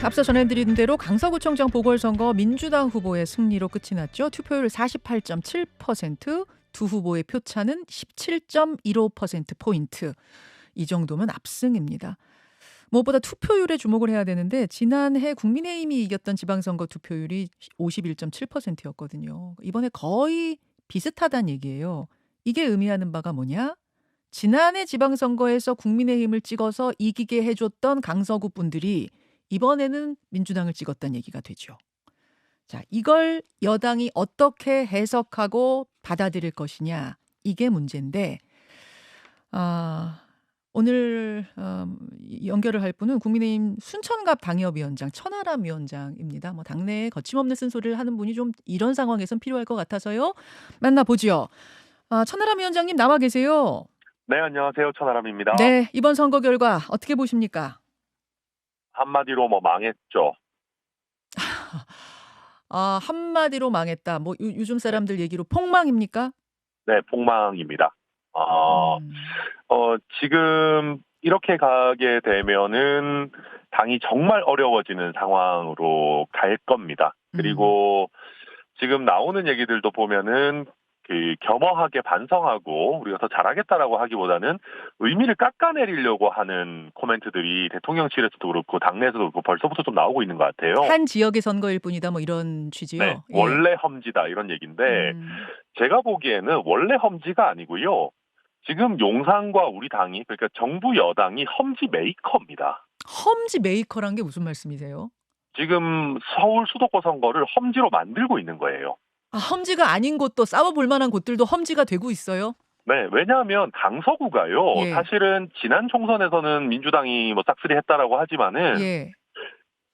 앞서 전해드린 대로 강서구청장 보궐선거 민주당 후보의 승리로 끝이 났죠. 투표율 48.7%, 두 후보의 표차는 17.15%포인트. 이 정도면 압승입니다. 무엇보다 투표율에 주목을 해야 되는데 지난해 국민의힘이 이겼던 지방선거 투표율이 51.7%였거든요. 이번에 거의 비슷하다는 얘기예요. 이게 의미하는 바가 뭐냐? 지난해 지방선거에서 국민의힘을 찍어서 이기게 해줬던 강서구 분들이 이번에는 민주당을 찍었다는 얘기가 되죠. 자, 이걸 여당이 어떻게 해석하고 받아들일 것이냐, 이게 문제인데, 오늘 연결을 할 분은 국민의힘 순천갑 당협위원장 천하람 위원장입니다. 뭐 당내에 거침없는 쓴소리를 하는 분이 좀 이런 상황에선 필요할 것 같아서요. 만나보죠. 천하람 위원장님 나와 계세요. 네, 안녕하세요. 천하람입니다. 네, 이번 선거 결과 어떻게 보십니까? 한마디로 망했죠. 한마디로 망했다. 뭐 요즘 사람들 얘기로 폭망입니까? 네, 폭망입니다. 음, 지금 이렇게 가게 되면은 당이 정말 어려워지는 상황으로 갈 겁니다. 그리고 지금 나오는 얘기들도 보면은 겸허하게 반성하고 우리가 더 잘하겠다라고 하기보다는 의미를 깎아내리려고 하는 코멘트들이 대통령실에서도 그렇고 당내에서도 그렇고 벌써부터 좀 나오고 있는 것 같아요. 한 지역의 선거일 뿐이다. 뭐 이런 취지요. 네, 예. 원래 험지다 이런 얘기인데 제가 보기에는 원래 험지가 아니고요. 지금 용산과 우리 당이 그러니까 정부 여당이 험지 메이커입니다. 험지 메이커란 게 무슨 말씀이세요? 지금 서울 수도권 선거를 험지로 만들고 있는 거예요. 험지가 아닌 곳도 싸워볼 만한 곳들도 험지가 되고 있어요? 네, 왜냐하면 강서구가요. 예. 사실은 지난 총선에서는 민주당이 싹쓸이 했다라고 하지만은 예.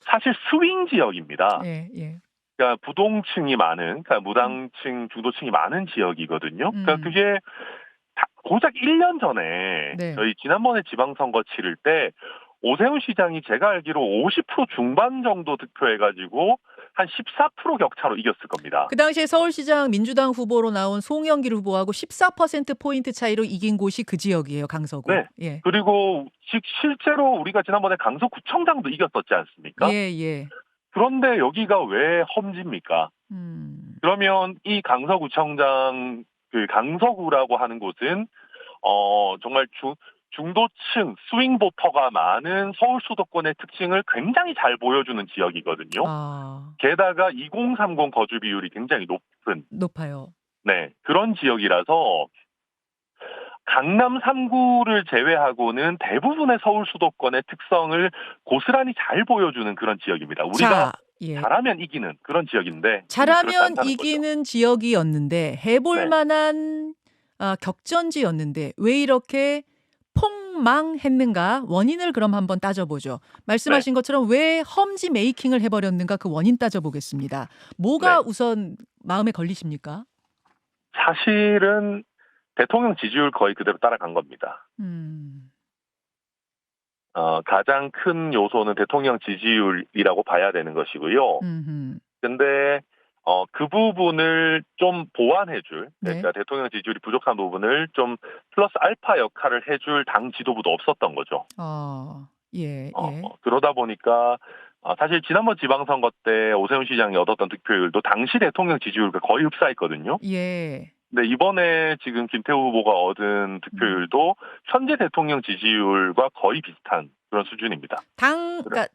사실 스윙 지역입니다. 예. 예. 그러니까 부동층이 많은, 그러니까 무당층, 중도층이 많은 지역이거든요. 그러니까 그게 고작 1년 전에 네. 저희 지난번에 지방선거 치를 때 오세훈 시장이 제가 알기로 50% 중반 정도 득표해가지고 한 14% 격차로 이겼을 겁니다. 그 당시에 서울시장 민주당 후보로 나온 송영길 후보하고 14%포인트 차이로 이긴 곳이 그 지역이에요. 강서구. 네. 예. 그리고 실제로 우리가 지난번에 강서구청장도 이겼었지 않습니까? 예. 예. 그런데 여기가 왜 험지입니까? 그러면 이 강서구청장, 강서구라고 하는 곳은 정말 중도층 스윙 보터가 많은 서울 수도권의 특징을 굉장히 잘 보여주는 지역이거든요. 게다가 2030 거주 비율이 굉장히 높아요. 네, 그런 지역이라서 강남 3구를 제외하고는 대부분의 서울 수도권의 특성을 고스란히 잘 보여주는 그런 지역입니다. 우리가 잘하면 이기는 그런 지했는데 잘하면 이기는 지역이었는데 해볼 네. 만한 격전지였는데 왜 이렇게 폭망했는가? 원인을 그럼 한번 따져보죠. 말씀하신 것처럼 왜 험지 메이킹을 해버렸는가? 그 원인 따져보겠습니다. 뭐가 우선 마음에 걸리십니까? 사실은 대통령 지지율 거의 그대로 따라간 겁니다. 가장 큰 요소는 대통령 지지율이라고 봐야 되는 것이고요. 근데 그 부분을 좀 보완해줄, 그러니까 대통령 지지율이 부족한 부분을 좀 플러스 알파 역할을 해줄 당 지도부도 없었던 거죠. 예. 그러다 보니까 사실 지난번 지방선거 때 오세훈 시장이 얻었던 득표율도 당시 대통령 지지율과 거의 흡사했거든요. 예. 네, 이번에 지금 김태우 후보가 얻은 득표율도 현재 대통령 지지율과 거의 비슷한 그런 수준입니다. 그러니까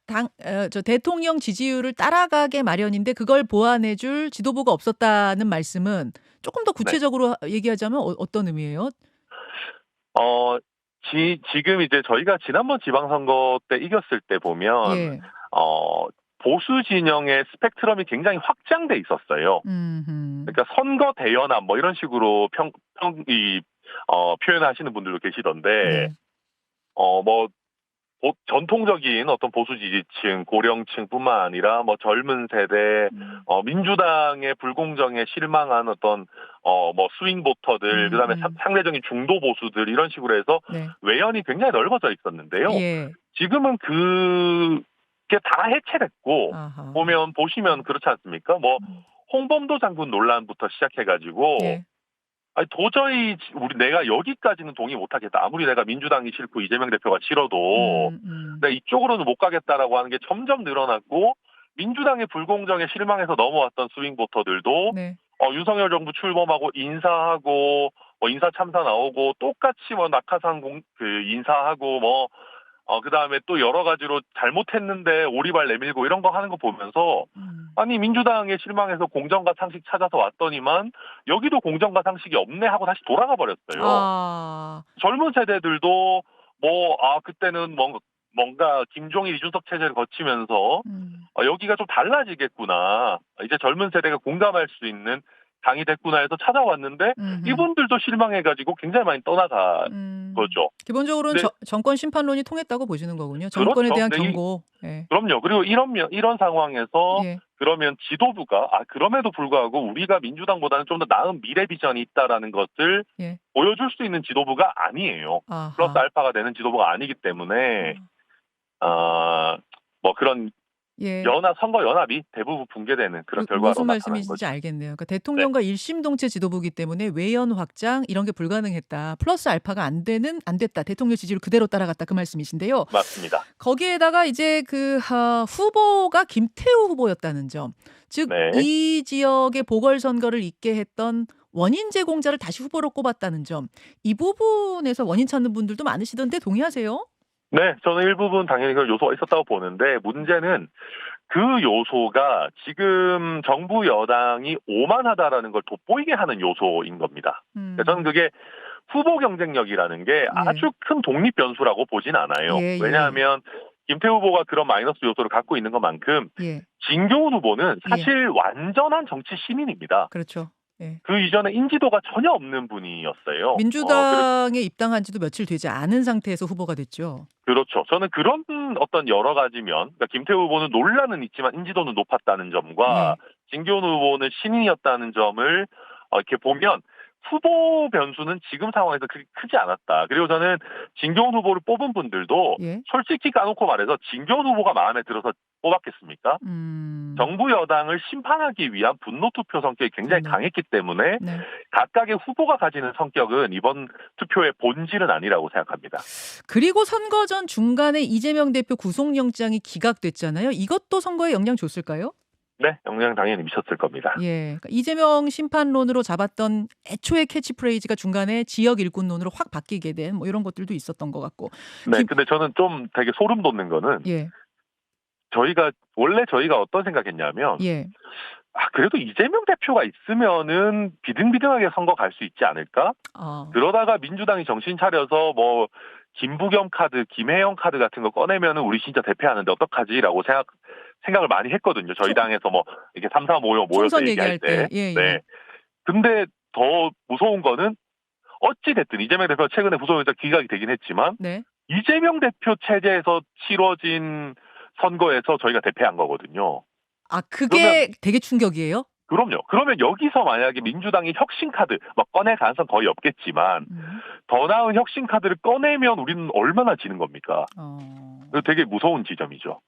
대통령 지지율을 따라가게 마련인데 그걸 보완해줄 지도부가 없었다는 말씀은 조금 더 구체적으로 얘기하자면 어떤 의미예요? 지금 이제 저희가 지난번 지방선거 때 이겼을 때 보면 보수 진영의 스펙트럼이 굉장히 확장돼 있었어요. 그러니까 선거 대연합 뭐 이런 식으로 표현하시는 분들도 계시던데, 전통적인 어떤 보수 지지층, 고령층뿐만 아니라 젊은 세대, 민주당의 불공정에 실망한 어떤 스윙 보터들, 그다음에 상대적인 중도 보수들 이런 식으로 해서 외연이 굉장히 넓어져 있었는데요. 지금은 그게 다 해체됐고 보시면 그렇지 않습니까? 홍범도 장군 논란부터 시작해가지고 아니 도저히 내가 여기까지는 동의 못하겠다. 아무리 내가 민주당이 싫고 이재명 대표가 싫어도 내가 이쪽으로는 못 가겠다라고 하는 게 점점 늘어났고 민주당의 불공정에 실망해서 넘어왔던 스윙 보터들도 네. 윤석열 정부 출범하고 인사하고 인사 참사 나오고 똑같이 낙하산 인사하고 그다음에 또 여러 가지로 잘못했는데 오리발 내밀고 이런 거 하는 거 보면서 아니 민주당에 실망해서 공정과 상식 찾아서 왔더니만 여기도 공정과 상식이 없네 하고 다시 돌아가 버렸어요. 아. 젊은 세대들도 그때는 뭔가 김종일 이준석 체제를 거치면서 여기가 좀 달라지겠구나. 이제 젊은 세대가 공감할 수 있는 당이 됐구나 해서 찾아왔는데 이분들도 실망해가지고 굉장히 많이 떠나간 거죠. 기본적으로는 정권 심판론이 통했다고 보시는 거군요. 정권에 그렇죠. 대한 네, 경고. 예. 그럼요. 그리고 이런 상황에서 예. 그러면 지도부가 그럼에도 불구하고 우리가 민주당보다는 좀 더 나은 미래 비전이 있다라는 것을 예. 보여줄 수 있는 지도부가 아니에요. 아하. 플러스 알파가 되는 지도부가 아니기 때문에 그런 예. 선거 연합이 대부분 붕괴되는 그런 결과로 무슨 나타난 말씀이신지 거죠. 알겠네요. 그러니까 대통령과 일심동체 지도부기 때문에 외연 확장 이런 게 불가능했다. 플러스 알파가 안 됐다. 대통령 지지율 그대로 따라갔다. 그 말씀이신데요. 맞습니다. 거기에다가 이제 후보가 김태우 후보였다는 점. 즉, 네. 이 지역의 보궐선거를 있게 했던 원인 제공자를 다시 후보로 꼽았다는 점. 이 부분에서 원인 찾는 분들도 많으시던데 동의하세요? 네, 저는 일부분 당연히 그런 요소가 있었다고 보는데 문제는 그 요소가 지금 정부 여당이 오만하다라는 걸 돋보이게 하는 요소인 겁니다. 그러니까 저는 그게 후보 경쟁력이라는 게 아주 큰 독립 변수라고 보진 않아요. 예. 왜냐하면 김태우 후보가 그런 마이너스 요소를 갖고 있는 것만큼 예. 진교훈 후보는 사실 완전한 정치 신인입니다. 그렇죠. 예. 그 이전에 인지도가 전혀 없는 분이었어요. 민주당에 입당한 지도 며칠 되지 않은 상태에서 후보가 됐죠. 그렇죠. 저는 그런 어떤 여러 가지 면, 그러니까 김태우 후보는 논란은 있지만 인지도는 높았다는 점과 진교훈 후보는 신인이었다는 점을 이렇게 보면 후보 변수는 지금 상황에서 그렇게 크지 않았다. 그리고 저는 진교훈 후보를 뽑은 분들도 솔직히 까놓고 말해서 진교훈 후보가 마음에 들어서 뽑았겠습니까? 정부 여당을 심판하기 위한 분노 투표 성격이 굉장히 강했기 때문에 각각의 후보가 가지는 성격은 이번 투표의 본질은 아니라고 생각합니다. 그리고 선거 전 중간에 이재명 대표 구속영장이 기각됐잖아요. 이것도 선거에 영향 줬을까요? 네, 영향 당연히 미쳤을 겁니다. 예, 그러니까 이재명 심판론으로 잡았던 애초의 캐치프레이즈가 중간에 지역 일꾼론으로 확 바뀌게 된 이런 것들도 있었던 것 같고. 네, 근데 저는 좀 되게 소름 돋는 거는 저희가 어떤 생각했냐면 그래도 이재명 대표가 있으면은 비등비등하게 선거 갈 수 있지 않을까? 그러다가 민주당이 정신 차려서 김부겸 카드, 김혜영 카드 같은 거 꺼내면은 우리 진짜 대패하는데 어떡하지라고 생각을 많이 했거든요. 저희 당에서 이렇게 3, 4 모여서 얘기할 때. 네. 근데 더 무서운 거는 어찌됐든 이재명 대표가 최근에 구속영장 기각이 되긴 했지만 이재명 대표 체제에서 치러진 선거에서 저희가 대패한 거거든요. 그게 되게 충격이에요? 그럼요. 그러면 여기서 만약에 민주당이 혁신 카드 꺼낼 가능성 거의 없겠지만 더 나은 혁신 카드를 꺼내면 우리는 얼마나 지는 겁니까? 되게 무서운 지점이죠.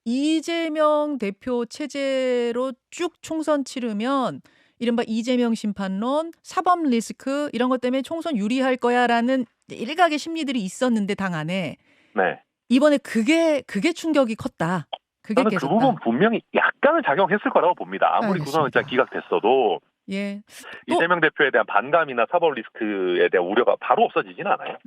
이재명 대표 체제로 쭉 총선 치르면 이른바 이재명 심판론, 사법 리스크 이런 것 때문에 총선 유리할 거야라는 일각의 심리들이 있었는데 당 안에 이번에 그게 충격이 컸다. 저는 그 부분 분명히 약간은 작용했을 거라고 봅니다. 아무리 구속영장 기각됐어도 이재명 대표에 대한 반감이나 사법 리스크에 대한 우려가 바로 없어지지는 않아요.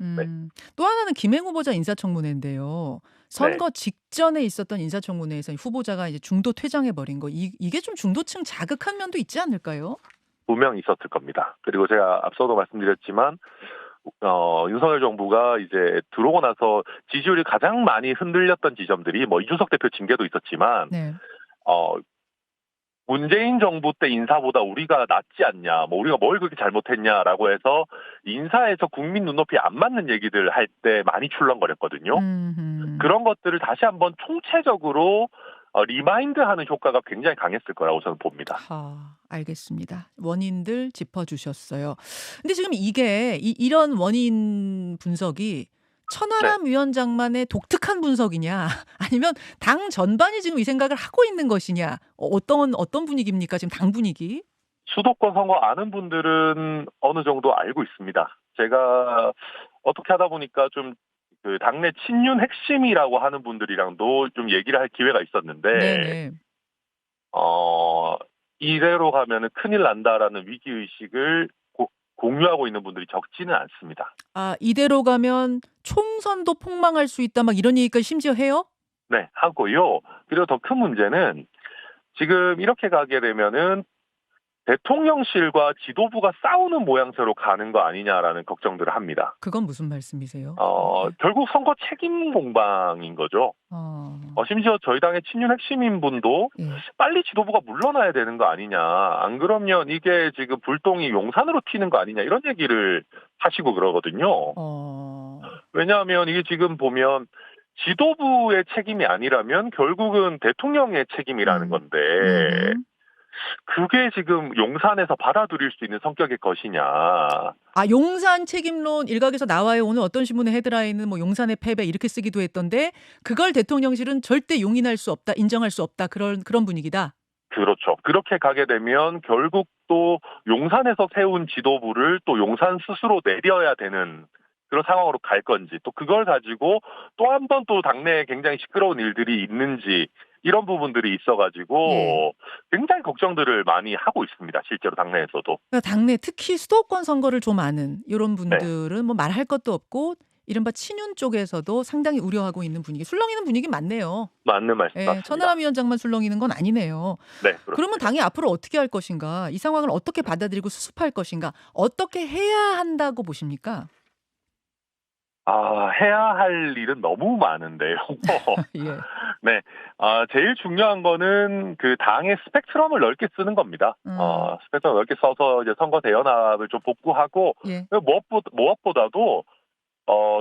또 하나는 김행 후보자 인사청문회인데요. 선거 직전에 있었던 인사청문회에서 후보자가 이제 중도 퇴장해버린 거 이게 좀 중도층 자극한 면도 있지 않을까요? 분명히 있었을 겁니다. 그리고 제가 앞서도 말씀드렸지만 윤석열 정부가 이제 들어오고 나서 지지율이 가장 많이 흔들렸던 지점들이 이준석 대표 징계도 있었지만 문재인 정부 때 인사보다 우리가 낫지 않냐, 우리가 뭘 그렇게 잘못했냐라고 해서 인사에서 국민 눈높이 안 맞는 얘기들 할 때 많이 출렁거렸거든요. 그런 것들을 다시 한번 총체적으로 리마인드하는 효과가 굉장히 강했을 거라고 저는 봅니다. 알겠습니다. 원인들 짚어주셨어요. 근데 지금 이런 원인 분석이 천하람 위원장만의 독특한 분석이냐 아니면 당 전반이 지금 이 생각을 하고 있는 것이냐 어떤 분위기입니까? 지금 당 분위기? 수도권 선거 아는 분들은 어느 정도 알고 있습니다. 제가 어떻게 하다 보니까 좀 그 당내 친윤 핵심이라고 하는 분들이랑도 좀 얘기를 할 기회가 있었는데, 네네. 어, 이대로 가면은 큰일 난다라는 위기의식을 공유하고 있는 분들이 적지는 않습니다. 아, 이대로 가면 총선도 폭망할 수 있다 막 이런 얘기까지 심지어 해요? 네, 하고요. 그리고 더 큰 문제는 지금 이렇게 가게 되면은 대통령실과 지도부가 싸우는 모양새로 가는 거 아니냐라는 걱정들을 합니다. 그건 무슨 말씀이세요? 예. 결국 선거 책임 공방인 거죠. 어. 심지어 저희 당의 친윤 핵심인 분도 예. 빨리 지도부가 물러나야 되는 거 아니냐. 안 그러면 이게 지금 불똥이 용산으로 튀는 거 아니냐. 이런 얘기를 하시고 그러거든요. 어. 왜냐하면 이게 지금 보면 지도부의 책임이 아니라면 결국은 대통령의 책임이라는 건데, 음흠. 그게 지금 용산에서 받아들일 수 있는 성격의 것이냐. 아, 용산 책임론 일각에서 나와요. 오늘 어떤 신문의 헤드라인은 뭐 용산의 패배 이렇게 쓰기도 했던데 그걸 대통령실은 절대 용인할 수 없다, 인정할 수 없다. 그런 분위기다. 그렇죠. 그렇게 가게 되면 결국 또 용산에서 세운 지도부를 또 용산 스스로 내려야 되는 그런 상황으로 갈 건지, 또 그걸 가지고 또 한 번 또 당내에 굉장히 시끄러운 일들이 있는지, 이런 부분들이 예. 있어가지고 굉장히 걱정들을 많이 하고 있습니다. 실제로 당내에서도. 그러니까 당내 특히 수도권 선거를 좀 아는 이런 네, 분들은 뭐 말할 것도 없고 이른바 친윤 쪽에서도 상당히 우려하고 있는 분위기, 술렁이는 분위기 많네요. 맞는 말씀 예, 맞습니다. 천하람 위원장만 술렁이는 건 아니네요. 네, 그러면 그렇습니다. 당이 앞으로 어떻게 할 것인가? 이 상황을 어떻게 받아들이고 수습할 것인가? 어떻게 해야 한다고 보십니까? 해야 할 일은 너무 많은데요. 예. 네. 제일 중요한 거는 그 당의 스펙트럼을 넓게 쓰는 겁니다. 음. 스펙트럼 넓게 써서 이제 선거 대연합을 좀 복구하고, 예. 무엇보다도,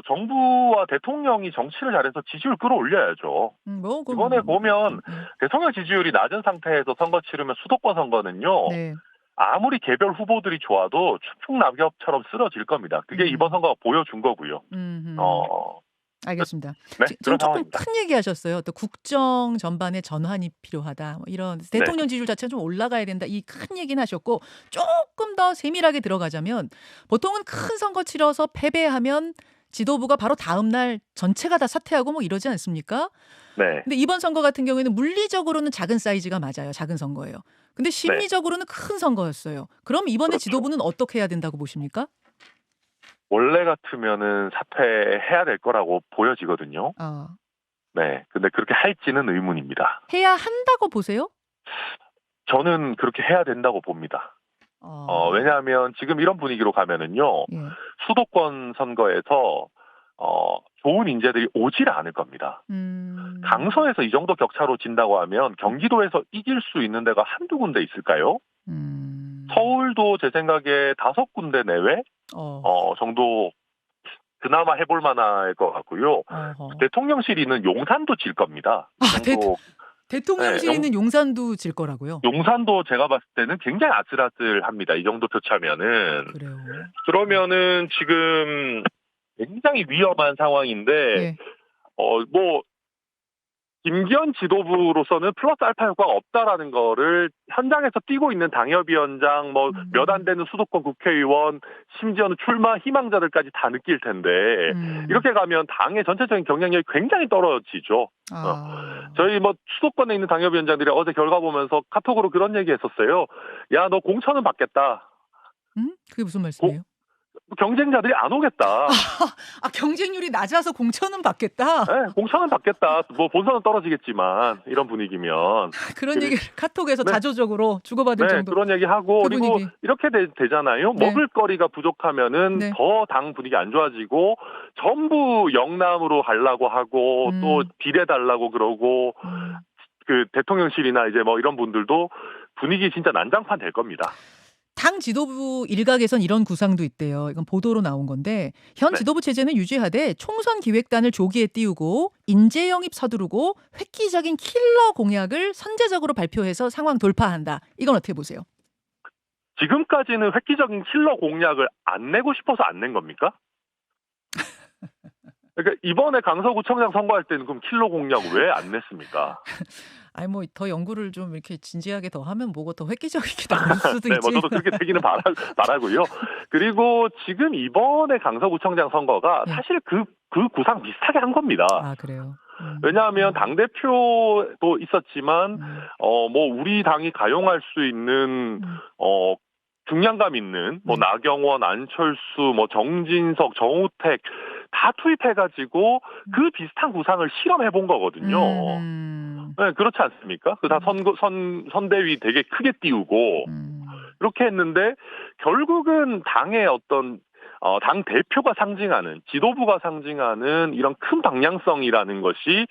정부와 대통령이 정치를 잘해서 지지율 끌어올려야죠. 뭐 이번에 그건 보면 예. 대통령 지지율이 낮은 상태에서 선거 치르면 수도권 선거는요, 네. 아무리 개별 후보들이 좋아도 추풍낙엽처럼 쓰러질 겁니다. 그게 이번 음. 선거가 보여준 거고요. 음음. 어, 알겠습니다. 네, 지금 그런 조금 상황입니다. 큰 얘기하셨어요. 또 국정 전반의 전환이 필요하다. 뭐 이런 네, 대통령 지지율 자체가 좀 올라가야 된다. 이 큰 얘기는 하셨고 조금 더 세밀하게 들어가자면 보통은 큰 선거 치러서 패배하면 지도부가 바로 다음 날 전체가 다 사퇴하고 뭐 이러지 않습니까? 네, 근데 이번 선거 같은 경우에는 물리적으로는 작은 사이즈가 맞아요. 작은 선거예요. 근데 네, 심리적으로는 큰 선거였어요. 그럼 이번에 그렇죠. 지도부는 어떻게 해야 된다고 보십니까? 원래 같으면은 사퇴해야 될 거라고 보여지거든요. 아, 네, 근데 그렇게 할지는 의문입니다. 해야 한다고 보세요? 저는 그렇게 해야 된다고 봅니다. 어, 왜냐하면 지금 이런 분위기로 가면은요, 예. 수도권 선거에서 좋은 인재들이 오질 않을 겁니다. 음. 강서에서 이 정도 격차로 진다고 하면 경기도에서 이길 수 있는 데가 한두 군데 있을까요? 음. 서울도 제 생각에 5군데 내외 어. 정도 그나마 해볼 만할 것 같고요. 어허. 대통령실이 있는 용산도 질 겁니다. 이 아, 정도. 네, 대통령실에 있는 용산도 질 거라고요? 용산도 제가 봤을 때는 굉장히 아슬아슬합니다. 이 정도 표차면은. 그래요. 그러면은 지금 굉장히 위험한 상황인데, 예. 뭐 김기현 지도부로서는 플러스 알파 효과가 없다라는 거를 현장에서 뛰고 있는 당협위원장, 뭐 몇 안 되는 수도권 국회의원, 심지어는 출마 희망자들까지 다 느낄 텐데, 음. 이렇게 가면 당의 전체적인 경쟁력이 굉장히 떨어지죠. 아. 저희 뭐 수도권에 있는 당협위원장들이 어제 결과 보면서 카톡으로 그런 얘기 했었어요. 야, 너 공천은 받겠다. 그게 무슨 말씀이에요? 경쟁자들이 안 오겠다. 아, 경쟁률이 낮아서 공천은 받겠다. 네, 공천은 받겠다. 뭐 본선은 떨어지겠지만 이런 분위기면. 그런 얘기를 카톡에서 네. 자조적으로 주고받을 네, 정도. 그런 얘기 하고, 그 그리고 분위기. 이렇게 되잖아요. 네. 먹을 거리가 부족하면은 네. 더 당 분위기 안 좋아지고, 전부 영남으로 가려고 하고, 또 비례 달라고 그러고, 음. 그 대통령실이나 이제 뭐 이런 분들도 분위기 진짜 난장판 될 겁니다. 당 지도부 일각에선 이런 구상도 있대요. 이건 보도로 나온 건데 현 네. 지도부 체제는 유지하되 총선 기획단을 조기에 띄우고 인재 영입 서두르고 획기적인 킬러 공약을 선제적으로 발표해서 상황 돌파한다. 이건 어떻게 보세요? 지금까지는 획기적인 킬러 공약을 안 내고 싶어서 안 낸 겁니까? 그러니까 이번에 강서구청장 선거할 때는 그럼 킬러 공약 왜 안 냈습니까? 아니 뭐 더 연구를 좀 이렇게 진지하게 더 하면 뭐가 더 획기적이게 나올 수도 네, 있지. 뭐 저도 그렇게 되기는 바라고요. 그리고 지금 이번에 강서구청장 선거가 예. 사실 그 구상 비슷하게 한 겁니다. 아 그래요. 왜냐하면 당대표도 있었지만, 음. 뭐 우리 당이 가용할 수 있는, 중량감 있는, 뭐 네. 나경원, 안철수, 뭐 정진석, 정우택 다 투입해가지고 그 비슷한 구상을 실험해 본 거거든요. 네, 그렇지 않습니까? 그 다 선대위 되게 크게 띄우고, 그렇게 했는데, 결국은 당의 어떤, 당 대표가 상징하는, 지도부가 상징하는 이런 큰 방향성이라는 것이,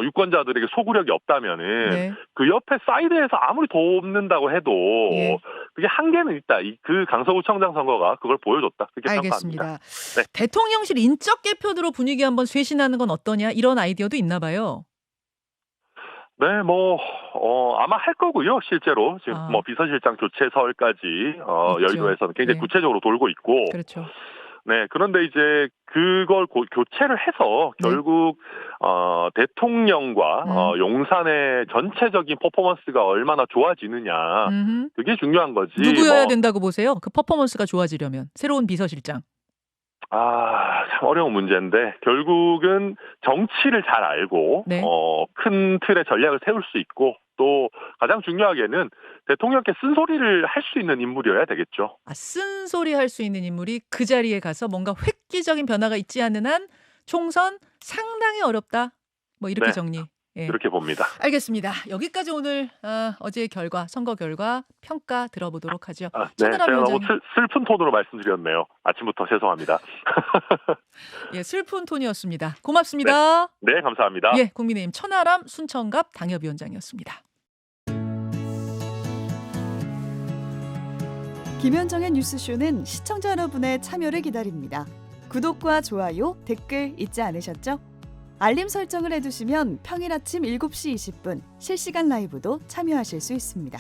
유권자들에게 소구력이 없다면은, 네. 그 옆에 사이드에서 아무리 돕는다고 해도, 예. 그게 한계는 있다. 그 강서구청장 선거가 그걸 보여줬다. 그렇게 평가합니다. 알겠습니다. 네. 대통령실 인적 개표들로 분위기 한번 쇄신하는 건 어떠냐 이런 아이디어도 있나 봐요. 네, 뭐, 아마 할 거고요, 실제로. 지금 아. 뭐 비서실장 교체설까지, 있죠. 여의도에서는 굉장히 네. 구체적으로 돌고 있고, 그렇죠. 네, 그런데 이제 그걸 교체를 해서 네. 결국, 대통령과, 용산의 전체적인 퍼포먼스가 얼마나 좋아지느냐, 그게 중요한 거지. 누구여야 된다고 보세요? 그 퍼포먼스가 좋아지려면 새로운 비서실장. 참 어려운 문제인데, 결국은 정치를 잘 알고, 네. 큰 틀의 전략을 세울 수 있고, 또 가장 중요하게는 대통령께 쓴소리를 할 수 있는 인물이어야 되겠죠. 쓴소리 할 수 있는 인물이 그 자리에 가서 뭔가 획기적인 변화가 있지 않는 한 총선 상당히 어렵다. 뭐 이렇게 네. 정리. 예. 그렇게 봅니다. 알겠습니다. 여기까지 오늘 어제의 결과, 선거 결과 평가 들어보도록 하죠. 네, 천하람 제가 너무 위원장님. 슬픈 톤으로 말씀드렸네요. 아침부터 죄송합니다. 예, 슬픈 톤이었습니다. 고맙습니다. 네, 감사합니다. 예, 국민의힘 천하람 순천갑 당협위원장이었습니다. 김현정의 뉴스쇼는 시청자 여러분의 참여를 기다립니다. 구독과 좋아요, 댓글 잊지 않으셨죠? 알림 설정을 해두시면 평일 아침 7시 20분 실시간 라이브도 참여하실 수 있습니다.